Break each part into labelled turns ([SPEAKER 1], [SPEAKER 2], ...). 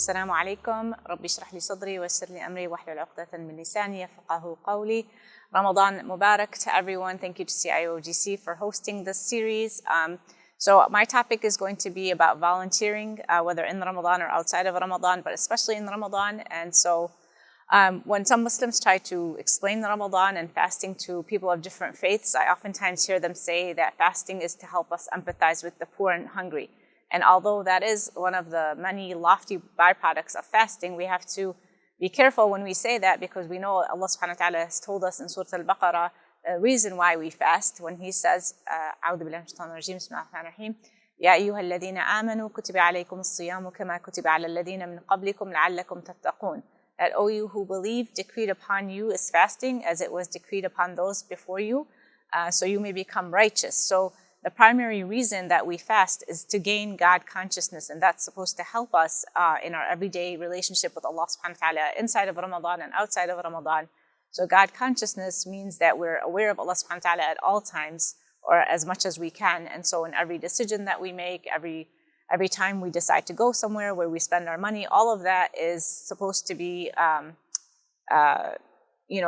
[SPEAKER 1] السلام عليكم. ربي اشرح لي صدري ويسر لي أمري واحلل عقدة من لساني يفقهوا قولي. Ramadan Mubarak to everyone. Thank you to CIOGC for hosting this series. So my topic is going to be about volunteering, whether in Ramadan or outside of Ramadan, but especially in Ramadan. And so when some Muslims try to explain Ramadan and fasting to people of different faiths, I oftentimes hear them say that fasting is to help us empathize with the poor and hungry. And although that is one of the many lofty byproducts of fasting, we have to be careful when we say that, because we know Allah subhanahu wa ta'ala has told us in Surah Al-Baqarah the reason why we fast, when He says, أعوذ بالله من الشيطان الرجيم بسم الله الرحمن الرحيم يا أيها الذين آمنوا كتب عليكم الصيام كما كتب على الذين من قبلكم لعلكم تتقون. That, O you who believe, decreed upon you is fasting as it was decreed upon those before you, so you may become righteous. So the primary reason that we fast is to gain God consciousness, and that's supposed to help us in our everyday relationship with Allah subhanahu wa ta'ala inside of Ramadan and outside of Ramadan. So God consciousness means that we're aware of Allah subhanahu wa ta'ala at all times, or as much as we can. And so in every decision that we make, every time we decide to go somewhere, where we spend our money, all of that is supposed to be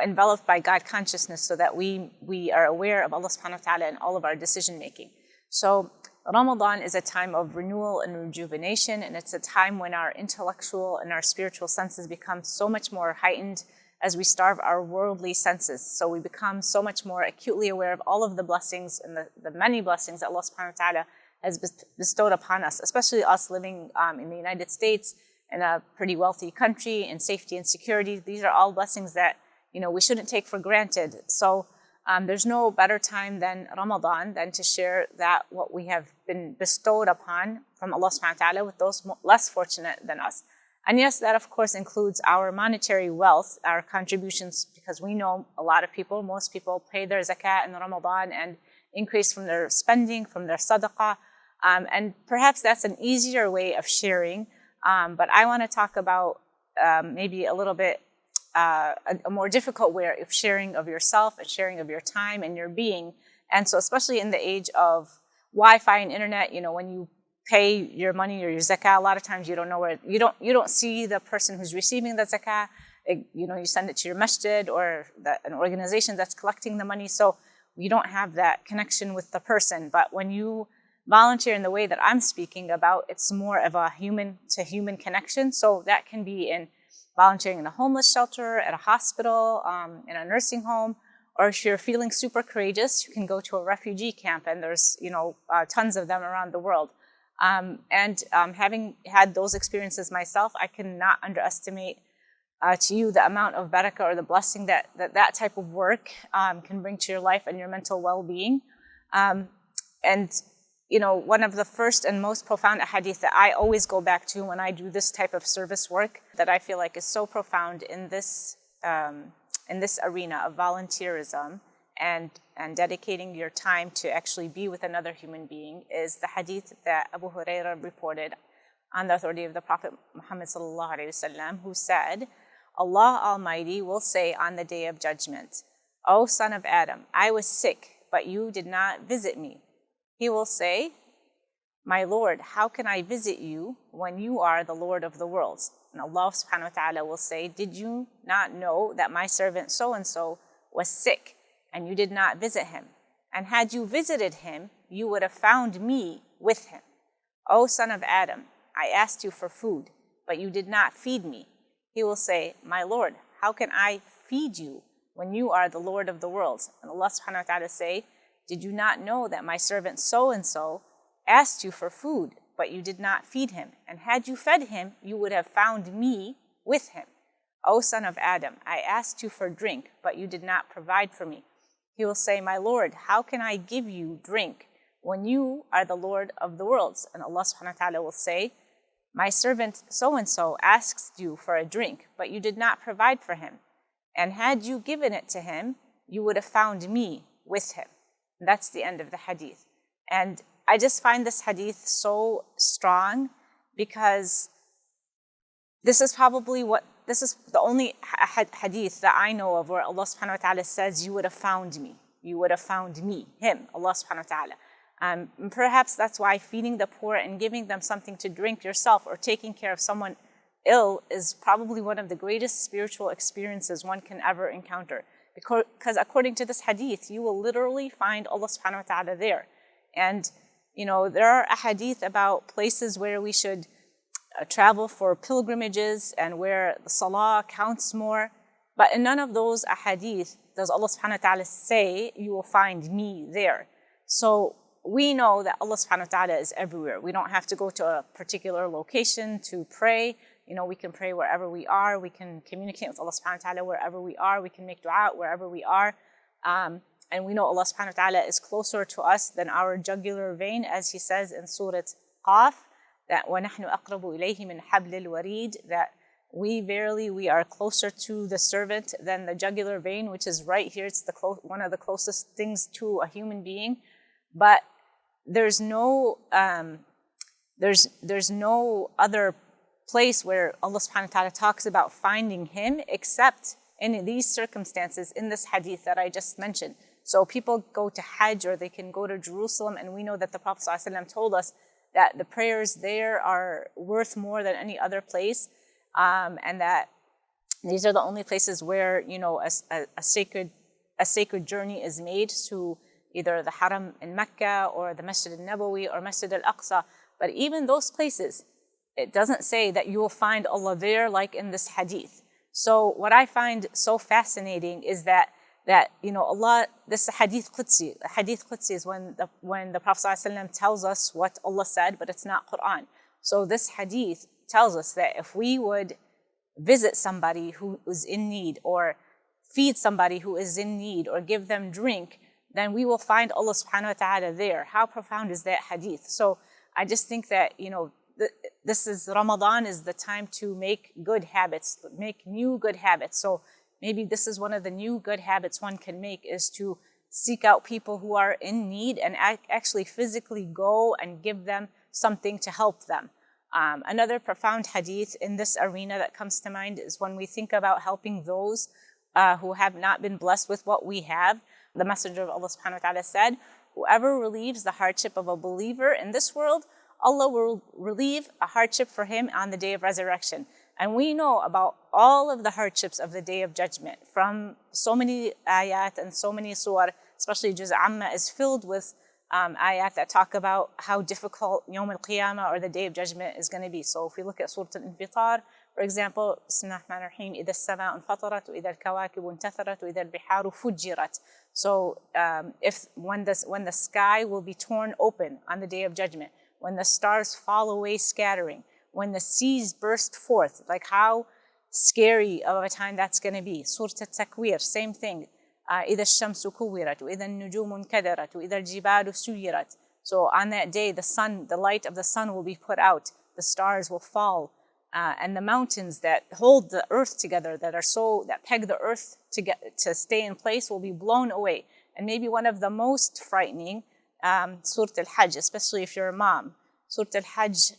[SPEAKER 1] enveloped by God consciousness, so that we are aware of Allah subhanahu wa ta'ala in all of our decision making. So Ramadan is a time of renewal and rejuvenation, and it's a time when our intellectual and our spiritual senses become so much more heightened as we starve our worldly senses. So we become so much more acutely aware of all of the blessings and the many blessings that Allah subhanahu wa ta'ala has bestowed upon us, especially us living in the United States, in a pretty wealthy country, in safety and security. These are all blessings that we shouldn't take for granted. So there's no better time than Ramadan than to share that what we have been bestowed upon from Allah subhanahu wa ta'ala with those less fortunate than us. And yes, that of course includes our monetary wealth, our contributions, because we know a lot of people, most people pay their zakat in Ramadan and increase from their spending, from their sadaqah. And perhaps that's an easier way of sharing. But I want to talk about maybe a little bit a more difficult way of sharing of yourself and sharing of your time and your being. And so especially in the age of Wi-Fi and internet, when you pay your money or your zakah, a lot of times you don't know where, you don't see the person who's receiving the zakah. You send it to your masjid or an organization that's collecting the money. So you don't have that connection with the person. But when you volunteer in the way that I'm speaking about, it's more of a human to human connection. So that can be in volunteering in a homeless shelter, at a hospital, in a nursing home, or if you're feeling super courageous, you can go to a refugee camp, and there's tons of them around the world. Having had those experiences myself, I cannot underestimate to you the amount of barakah or the blessing that type of work can bring to your life and your mental well-being. One of the first and most profound hadith that I always go back to when I do this type of service work, that I feel like is so profound in this arena of volunteerism and dedicating your time to actually be with another human being, is the hadith that Abu Hurairah reported on the authority of the Prophet Muhammad sallallahu alaihi wasallam, who said, Allah Almighty will say on the day of judgment, O son of Adam, I was sick, but you did not visit me. He will say, my Lord, how can I visit you when you are the Lord of the worlds? And Allah subhanahu wa ta'ala will say, did you not know that my servant so-and-so was sick and you did not visit him? And had you visited him, you would have found me with him. O son of Adam, I asked you for food, but you did not feed me. He will say, my Lord, how can I feed you when you are the Lord of the worlds? And Allah subhanahu wa ta'ala say, did you not know that my servant so-and-so asked you for food, but you did not feed him? And had you fed him, you would have found me with him. O son of Adam, I asked you for drink, but you did not provide for me. He will say, my Lord, how can I give you drink when you are the Lord of the worlds? And Allah subhanahu wa ta'ala will say, my servant so-and-so asked you for a drink, but you did not provide for him. And had you given it to him, you would have found me with him. And that's the end of the hadith. And I just find this hadith so strong, because this is the only hadith that I know of where Allah subhanahu wa ta'ala says, you would have found me. You would have found me, him, Allah subhanahu wa ta'ala. Perhaps that's why feeding the poor and giving them something to drink yourself, or taking care of someone ill is probably one of the greatest spiritual experiences one can ever encounter. Because according to this hadith, you will literally find Allah subhanahu wa ta'ala there. And, there are ahadith about places where we should travel for pilgrimages and where the salah counts more. But in none of those ahadith does Allah subhanahu wa ta'ala say, you will find me there. So we know that Allah subhanahu wa ta'ala is everywhere. We don't have to go to a particular location to pray. We can pray wherever we are. We can communicate with Allah subhanahu wa ta'ala wherever we are. We can make dua wherever we are. And we know Allah subhanahu wa ta'ala is closer to us than our jugular vein, as He says in Surah Qaf, that وَنَحْنُ أَقْرَبُ إِلَيْهِ مِنْ حَبْلِ الْوَرِيدِ, that we are closer to the servant than the jugular vein, which is right here. It's one of the closest things to a human being. But there's no other place where Allah subhanahu wa ta'ala talks about finding Him except in these circumstances in this hadith that I just mentioned. So people go to Hajj or they can go to Jerusalem, and we know that the Prophet ﷺ told us that the prayers there are worth more than any other place, and that these are the only places where a sacred journey is made to either the Haram in Mecca or the Masjid al-Nabawi or Masjid al-Aqsa. But even those places, it doesn't say that you will find Allah there like in this hadith. So what I find so fascinating is that Allah, this hadith Qudsi. Hadith Qudsi is when the Prophet ﷺ tells us what Allah said, but it's not Quran. So this hadith tells us that if we would visit somebody who is in need, or feed somebody who is in need, or give them drink, then we will find Allah subhanahu wa ta'ala there. How profound is that hadith? So I just think that, Ramadan is the time to make good habits, make new good habits. So maybe this is one of the new good habits one can make, is to seek out people who are in need and actually physically go and give them something to help them. Another profound hadith in this arena that comes to mind is when we think about helping those who have not been blessed with what we have. The Messenger of Allah subhanahu wa ta'ala said, whoever relieves the hardship of a believer in this world, Allah will relieve a hardship for him on the day of resurrection. And we know about all of the hardships of the day of judgment from so many ayat and so many surah, especially Juz' Amma is filled with ayat that talk about how difficult Yawm al-Qiyamah or the day of judgment is going to be. So if we look at Surah Al-Infitar, for example, Bismillah ar-Rahman ar-Rahim, إِذَا السَّمَاءُ انْفَطَرَتْ وَإِذَا الْكَوَاكِبُ انْتَثَرَتْ وَإِذَا الْبِحَارُ فُجِّرَتْ. So when the sky will be torn open on the day of judgment, when the stars fall away scattering, when the seas burst forth, like how scary of a time that's going to be. Surah Al-Takwir, same thing. إِذَا الشَّمْسُ كُوِّرَتْ وَإِذَا النُّجُومُ انْكَدَرَتْ وَإِذَا الْجِبَالُ سُيِّرَتْ. So on that day, the light of the sun will be put out, the stars will fall, and the mountains that hold the earth together, that peg the earth to stay in place, will be blown away. And maybe one of the most frightening, Surah Al-Hajj, especially if you're a mom. Surah Al-Hajj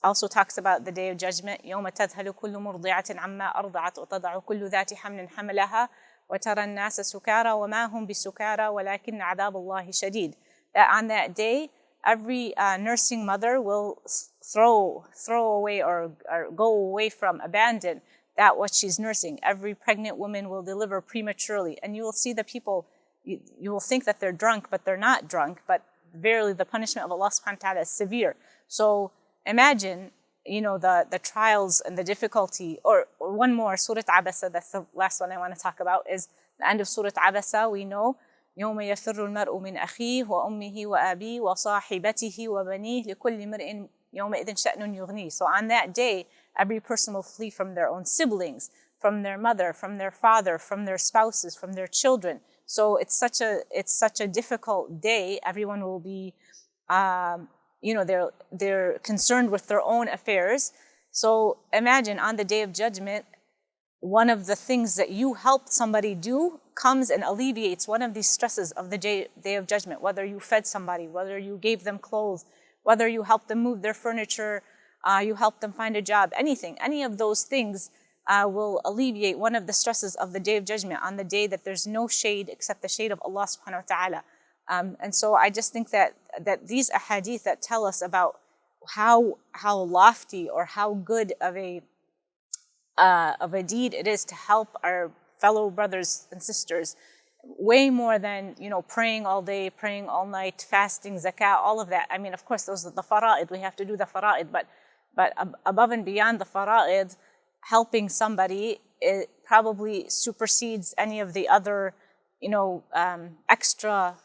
[SPEAKER 1] also talks about the day of judgment. يَوْمَ تَذْهَلُ كُلُّ مُرْضِعَةٍ عَمَّا أَرْضَعَتْ وَتَضَعُ كُلُّ ذَاتِ حَمْلٍ حَمْلَهَا وَتَرَى النَّاسَ سُكَارَى وَمَا هُمْ بِسُكَارَى وَلَكِنَّ عَذَابَ اللَّهِ شَدِيدٌ. That on that day, every nursing mother will throw away or go away from, abandon that what she's nursing. Every pregnant woman will deliver prematurely. And you will see the people, you will think that they're drunk, but they're not drunk. But verily the punishment of Allah subhanahu wa ta'ala is severe. So imagine, the trials and the difficulty. Or one more, Surah Abasa, that's the last one I want to talk about, is the end of Surah Abasa. We know, يَوْمَ يَفِرُّ الْمَرْءُ مِنْ أَخِيهِ وَأُمِّهِ وَأَبِيهِ وَصَاحِبَتِهِ وَبَنِيهِ لِكُلِّ مْرِئٍ يَوْمَئِذٍ شَأْنٌ يُغْنِيهِ. So on that day, every person will flee from their own siblings, from their mother, from their father, from their spouses, from their children. So it's such a difficult day. Everyone will be, they're concerned with their own affairs. So imagine on the day of judgment, one of the things that you helped somebody do comes and alleviates one of these stresses of the day of judgment. Whether you fed somebody, whether you gave them clothes, whether you helped them move their furniture, you helped them find a job, anything, any of those things will alleviate one of the stresses of the day of judgment on the day that there's no shade except the shade of Allah subhanahu wa ta'ala. And so I just think that these ahadith that tell us about how lofty or how good of a deed it is to help our fellow brothers and sisters, way more than, praying all day, praying all night, fasting, zakah, all of that. I mean, of course, those are the fara'id. We have to do the fara'id, but above and beyond the fara'id, helping somebody, it probably supersedes any of the other, extra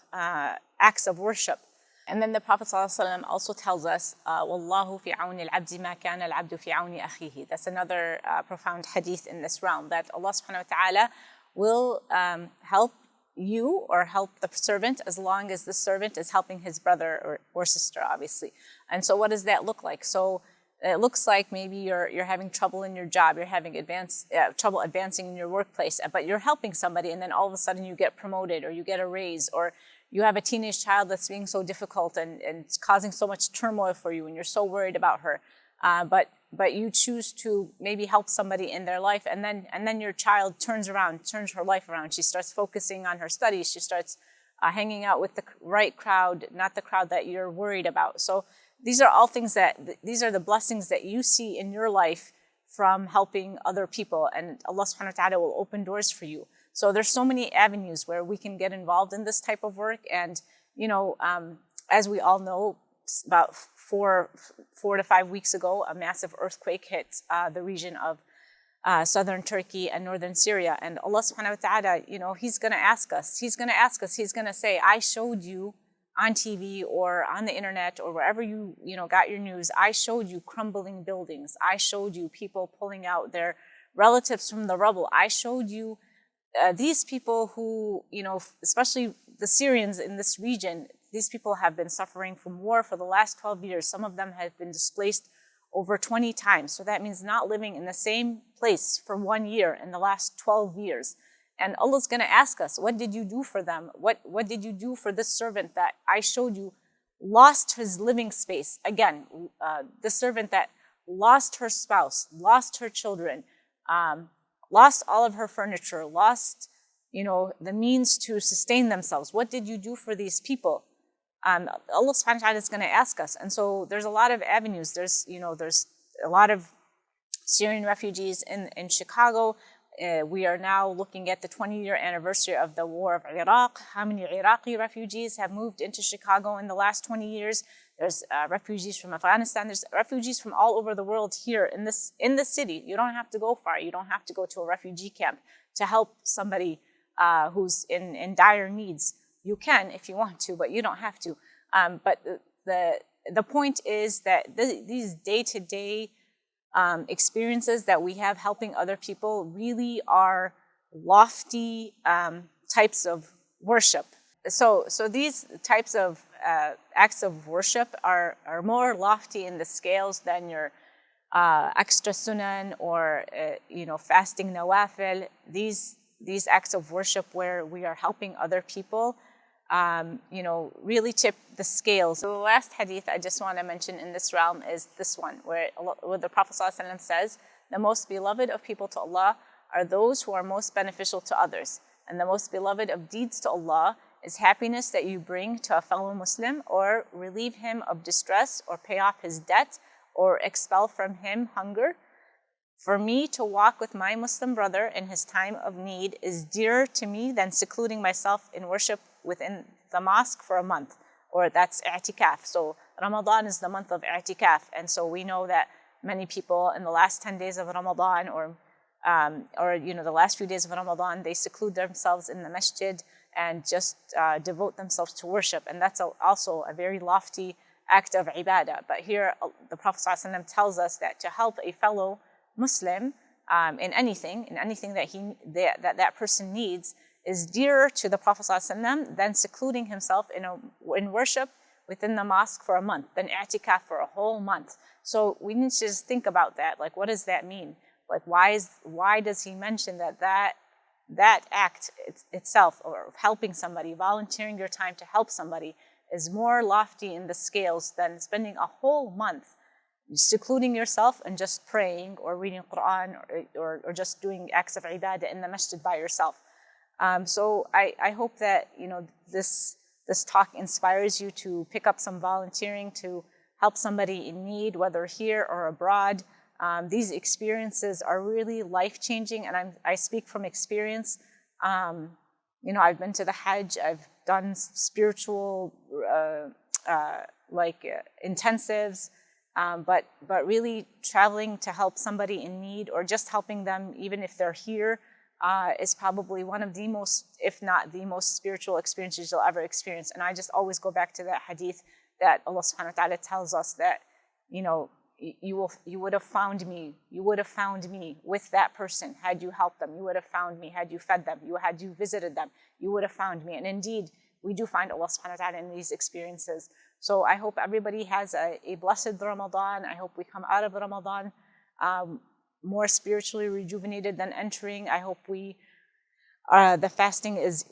[SPEAKER 1] acts of worship. And then the Prophet ﷺ also tells us, "Wallahu fi awni al-abdi ma kana al-abdu fi awni akhihi." That's another profound hadith in this realm, that Allah subhanahu wa ta'ala will help you or help the servant as long as the servant is helping his brother or sister, obviously. And so what does that look like? So it looks like maybe you're having trouble in your job, you're having trouble advancing in your workplace, but you're helping somebody, and then all of a sudden you get promoted or you get a raise, or you have a teenage child that's being so difficult and it's causing so much turmoil for you, and you're so worried about her. But you choose to maybe help somebody in their life, and then your child turns her life around. She starts focusing on her studies. She starts hanging out with the right crowd, not the crowd that you're worried about. So these are all things these are the blessings that you see in your life from helping other people, and Allah subhanahu wa ta'ala will open doors for you. So there's so many avenues where we can get involved in this type of work. And, as we all know, about 4 to 5 weeks ago, a massive earthquake hit the region of southern Turkey and northern Syria. And Allah subhanahu wa ta'ala, He's going to ask us. He's going to say, I showed you on TV or on the internet or wherever you got your news, I showed you crumbling buildings. I showed you people pulling out their relatives from the rubble. I showed you these people who, especially the Syrians in this region, these people have been suffering from war for the last 12 years. Some of them have been displaced over 20 times. So that means not living in the same place for 1 year in the last 12 years. And Allah's going to ask us, what did you do for them? What did you do for this servant that I showed you lost his living space? Again, the servant that lost her spouse, lost her children, lost all of her furniture, lost, the means to sustain themselves. What did you do for these people? Allah subhanahu wa ta'ala is going to ask us. And so there's a lot of avenues. There's a lot of Syrian refugees in Chicago. We are now looking at the 20-year anniversary of the war of Iraq. How many Iraqi refugees have moved into Chicago in the last 20 years? There's refugees from Afghanistan. There's refugees from all over the world here in the city. You don't have to go far. You don't have to go to a refugee camp to help somebody who's in dire needs. You can if you want to, but you don't have to. But the point is that these day-to-day experiences that we have helping other people really are lofty types of worship. So these types of acts of worship are more lofty in the scales than your extra sunan or fasting nawafil. These acts of worship where we are helping other people really tip the scales. So the last hadith I just want to mention in this realm is this one, where the Prophet ﷺ says, the most beloved of people to Allah are those who are most beneficial to others. And the most beloved of deeds to Allah is happiness that you bring to a fellow Muslim, or relieve him of distress, or pay off his debt, or expel from him hunger. For me to walk with my Muslim brother in his time of need is dearer to me than secluding myself in worship within the mosque for a month, or that's i'tikaf. So Ramadan is the month of i'tikaf, and so we know that many people in the last 10 days of Ramadan or the last few days of Ramadan, they seclude themselves in the masjid and just devote themselves to worship, and that's also a very lofty act of ibadah. But here the Prophet ﷺ tells us that to help a fellow Muslim in anything that person needs is dearer to the Prophet ﷺ than secluding himself in worship within the mosque for a month, than i'tikaf for a whole month. So we need to just think about that. Like, what does that mean? Like, why does he mention that act itself, or helping somebody, volunteering your time to help somebody, is more lofty in the scales than spending a whole month secluding yourself and just praying or reading Quran or just doing acts of ibadah in the masjid by yourself. So I hope that this talk inspires you to pick up some volunteering, to help somebody in need, whether here or abroad. These experiences are really life-changing, and I speak from experience. I've been to the Hajj, I've done spiritual intensives, but really traveling to help somebody in need, or just helping them even if they're here, is probably one of the most, if not the most spiritual experiences you'll ever experience. And I just always go back to that hadith that Allah subhanahu wa ta'ala tells us that, you would have found me with that person had you helped them. You would have found me had you fed them. Had you visited them, you would have found me. And indeed, we do find Allah subhanahu wa ta'ala in these experiences. So I hope everybody has a blessed Ramadan. I hope we come out of Ramadan more spiritually rejuvenated than entering. I hope the fasting is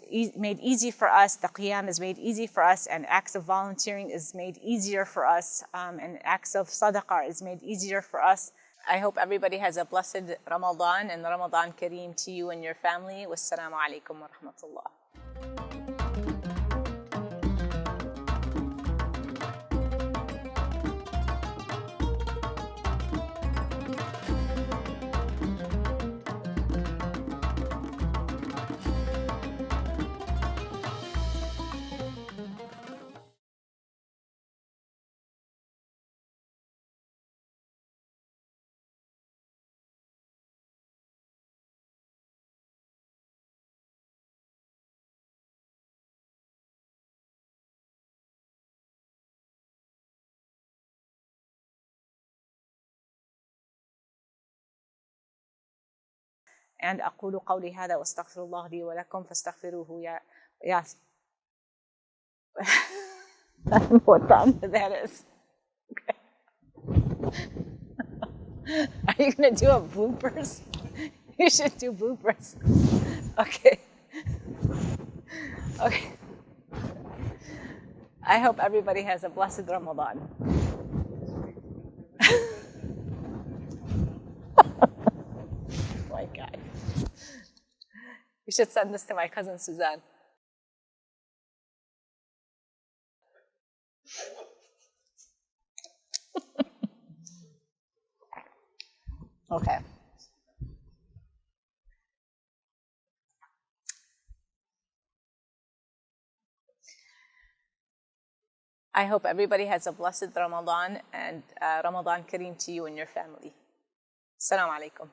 [SPEAKER 1] made easy for us, the qiyam is made easy for us, and acts of volunteering is made easier for us, and acts of sadaqah is made easier for us. I hope everybody has a blessed Ramadan, and Ramadan Kareem to you and your family. Wassalamu alaikum wa rahmatullah. And أقول قولي هذا واستغفر الله لي ولكم فاستغفروه يا I don't know what time that is. Okay. Are you going to do a bloopers? You should do bloopers. Okay. Okay. I hope everybody has a blessed Ramadan. My God. You should send this to my cousin Suzanne. Okay. I hope everybody has a blessed Ramadan, and Ramadan Kareem to you and your family. Assalamu alaikum.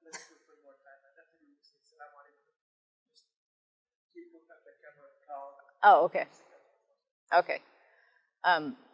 [SPEAKER 2] Let's do it one more time. And after you say Assalamu alaikum, just keep looking at the camera.
[SPEAKER 1] Oh, okay. Okay.